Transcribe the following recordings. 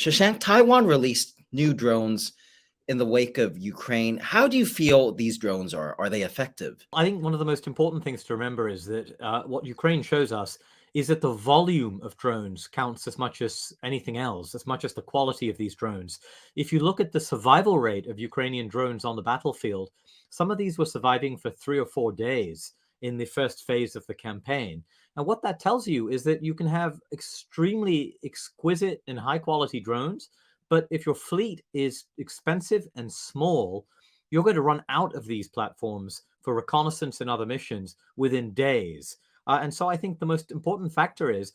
Shashank, Taiwan released new drones in the wake of Ukraine. How do you feel these drones are? Are they effective? I think one of the most important things to remember is that what Ukraine shows us is that the volume of drones counts as much as anything else, as much as the quality of these drones. If you look at the survival rate of Ukrainian drones on the battlefield, some of these were surviving for 3 or 4 days in the first phase of the campaign. And what that tells you is that you can have extremely exquisite and high quality drones, but if your fleet is expensive and small, you're going to run out of these platforms for reconnaissance and other missions within days. And so I think the most important factor is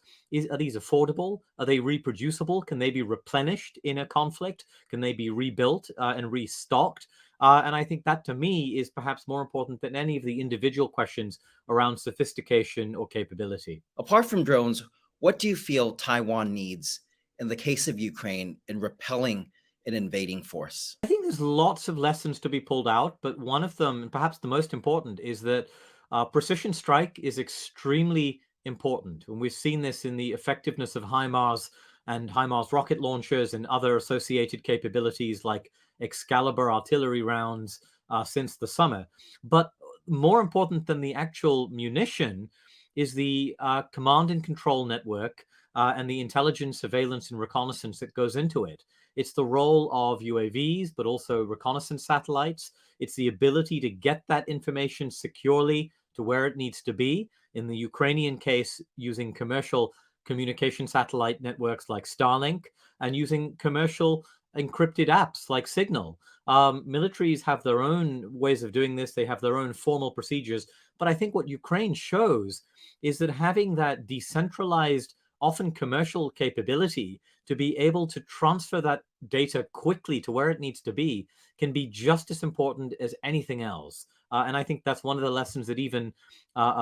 are these affordable? Are they reproducible? Can they be replenished in a conflict? Can they be rebuilt and restocked? And I think that to me is perhaps more important than any of the individual questions around sophistication or capability. Apart from drones, what do you feel Taiwan needs in the case of Ukraine in repelling an invading force? I think there's lots of lessons to be pulled out, but one of them, and perhaps the most important, is that precision strike is extremely important. And we've seen this in the effectiveness of HIMARS and HIMARS rocket launchers and other associated capabilities like Excalibur artillery rounds since the summer. But more important than the actual munition is the command and control network and the intelligence, surveillance, and reconnaissance that goes into it. It's the role of UAVs, but also reconnaissance satellites. It's the ability to get that information securely to where it needs to be. In the Ukrainian case, using commercial communication satellite networks like Starlink and using commercial encrypted apps like Signal. Militaries have their own ways of doing this. They have their own formal procedures. But I think what Ukraine shows is that having that decentralized, often commercial capability to be able to transfer that data quickly to where it needs to be can be just as important as anything else. And I think that's one of the lessons that even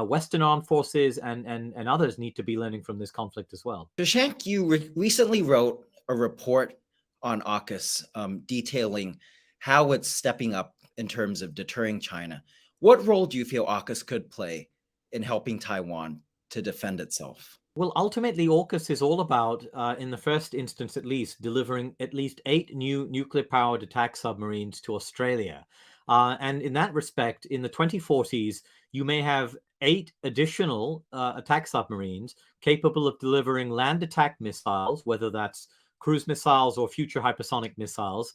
Western armed forces and others need to be learning from this conflict as well. Shashank, you recently wrote a report on AUKUS detailing how it's stepping up in terms of deterring China. What role do you feel AUKUS could play in helping Taiwan to defend itself? Well, ultimately, AUKUS is all about, in the first instance at least, delivering at least 8 new nuclear-powered attack submarines to Australia. And in that respect, in the 2040s, you may have 8 additional attack submarines capable of delivering land attack missiles, whether that's cruise missiles or future hypersonic missiles,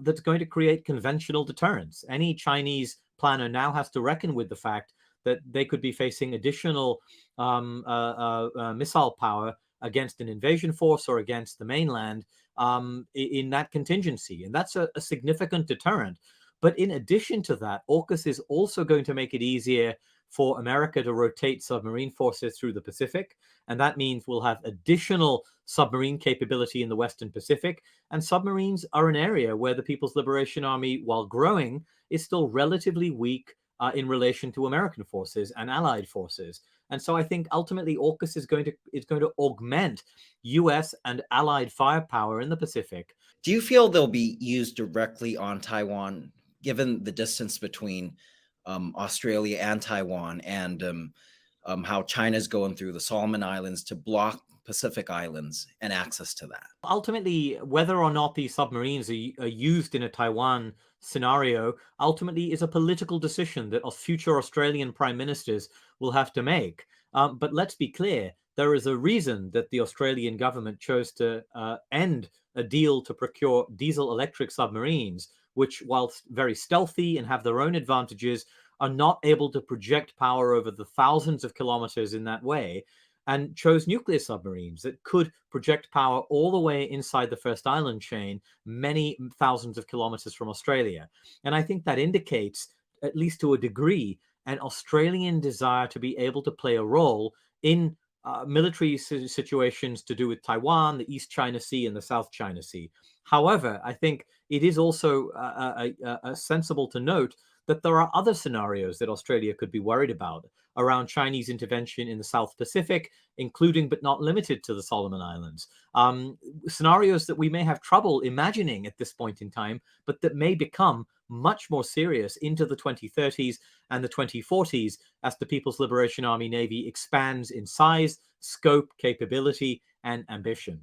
that's going to create conventional deterrence. Any Chinese planner now has to reckon with the fact that they could be facing additional missile power against an invasion force or against the mainland in that contingency. And that's a significant deterrent. But in addition to that, AUKUS is also going to make it easier for America to rotate submarine forces through the Pacific. And that means we'll have additional submarine capability in the Western Pacific. And submarines are an area where the People's Liberation Army, while growing, is still relatively weak in relation to American forces and allied forces. And so I think ultimately AUKUS is going to augment US and allied firepower in the Pacific. Do you feel they'll be used directly on Taiwan, given the distance between Australia and Taiwan, and how China's going through the Solomon Islands to block Pacific Islands and access to that? Ultimately, whether or not these submarines are used in a Taiwan scenario ultimately is a political decision that future Australian prime ministers will have to make. But let's be clear, there is a reason that the Australian government chose to end a deal to procure diesel-electric submarines, which, whilst very stealthy and have their own advantages, are not able to project power over the thousands of kilometers in that way, and chose nuclear submarines that could project power all the way inside the first island chain, many thousands of kilometers from Australia. And I think that indicates, at least to a degree, an Australian desire to be able to play a role in military situations to do with Taiwan, the East China Sea, and the South China Sea. However, I think it is also sensible to note that there are other scenarios that Australia could be worried about around Chinese intervention in the South Pacific, including but not limited to the Solomon Islands. Scenarios that we may have trouble imagining at this point in time, but that may become much more serious into the 2030s and the 2040s as the People's Liberation Army Navy expands in size, scope, capability, and ambition.